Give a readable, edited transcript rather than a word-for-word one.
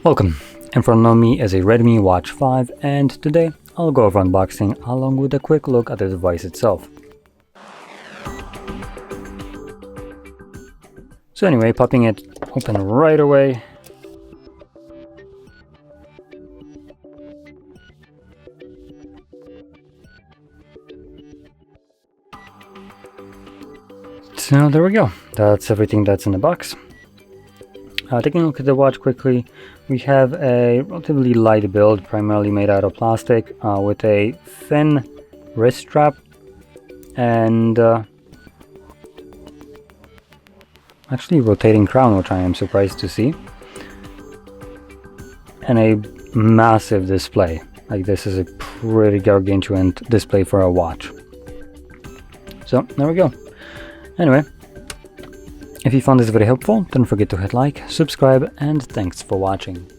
Welcome. In front of me is a Redmi Watch 5, and today I'll go over unboxing along with a quick look at the device itself. So anyway, popping it open right away. So there we go. That's everything that's in the box. Taking a look at the watch quickly, we have a relatively light build, primarily made out of plastic, with a thin wrist strap and actually rotating crown, which I am surprised to see, and a massive display. Like, this is a pretty gargantuan display for a watch. So there we go. Anyway, if you found this video helpful, don't forget to hit like, subscribe, and thanks for watching.